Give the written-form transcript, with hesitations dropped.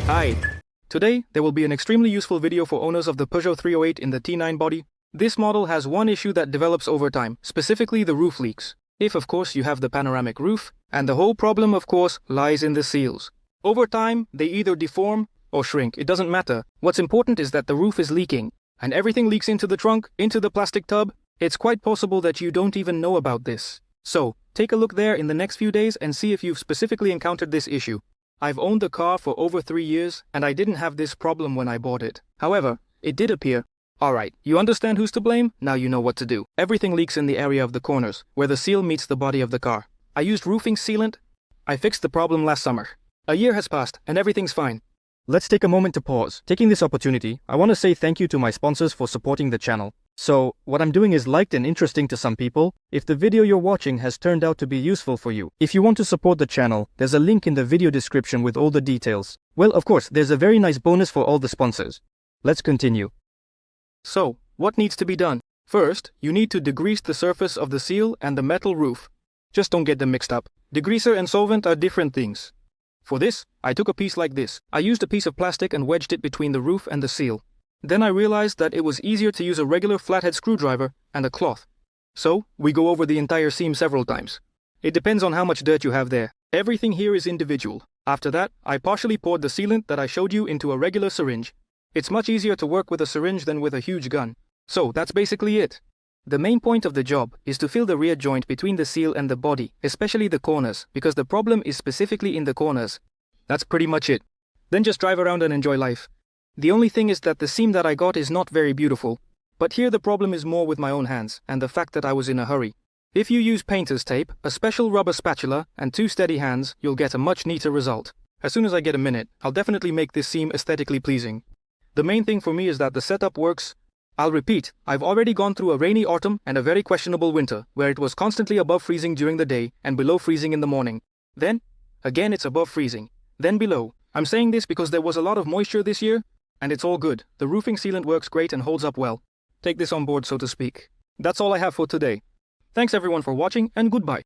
Hi! Today, there will be an extremely useful video for owners of the Peugeot 308 in the T9 body. This model has one issue that develops over time, specifically the roof leaks. If of course you have the panoramic roof, and the whole problem of course lies in the seals. Over time, they either deform or shrink, it doesn't matter. What's important is that the roof is leaking, and everything leaks into the trunk, into the plastic tub. It's quite possible that you don't even know about this. So, take a look there in the next few days and see if you've specifically encountered this issue. I've owned the car for over 3 years, and I didn't have this problem when I bought it. However, it did appear. Alright, you understand who's to blame? Now you know what to do. Everything leaks in the area of the corners, where the seal meets the body of the car. I used roofing sealant. I fixed the problem last summer. A year has passed, and everything's fine. Let's take a moment to pause. Taking this opportunity, I want to say thank you to my sponsors for supporting the channel. So, what I'm doing is liked and interesting to some people. If the video you're watching has turned out to be useful for you, if you want to support the channel, there's a link in the video description with all the details. Well, of course, there's a very nice bonus for all the sponsors. Let's continue. So, what needs to be done? First, you need to degrease the surface of the seal and the metal roof. Just don't get them mixed up. Degreaser and solvent are different things. For this, I took a piece like this. I used a piece of plastic and wedged it between the roof and the seal. Then I realized that it was easier to use a regular flathead screwdriver and a cloth. So, we go over the entire seam several times. It depends on how much dirt you have there. Everything here is individual. After that, I partially poured the sealant that I showed you into a regular syringe. It's much easier to work with a syringe than with a huge gun. So, that's basically it. The main point of the job is to fill the rear joint between the seal and the body, especially the corners, because the problem is specifically in the corners. That's pretty much it. Then just drive around and enjoy life. The only thing is that the seam that I got is not very beautiful. But here the problem is more with my own hands, and the fact that I was in a hurry. If you use painter's tape, a special rubber spatula, and 2 steady hands, you'll get a much neater result. As soon as I get a minute, I'll definitely make this seam aesthetically pleasing. The main thing for me is that the setup works. I'll repeat, I've already gone through a rainy autumn and a very questionable winter, where it was constantly above freezing during the day and below freezing in the morning. Then, again it's above freezing, then below. I'm saying this because there was a lot of moisture this year, and it's all good. The roofing sealant works great and holds up well. Take this on board, so to speak. That's all I have for today. Thanks everyone for watching, and goodbye.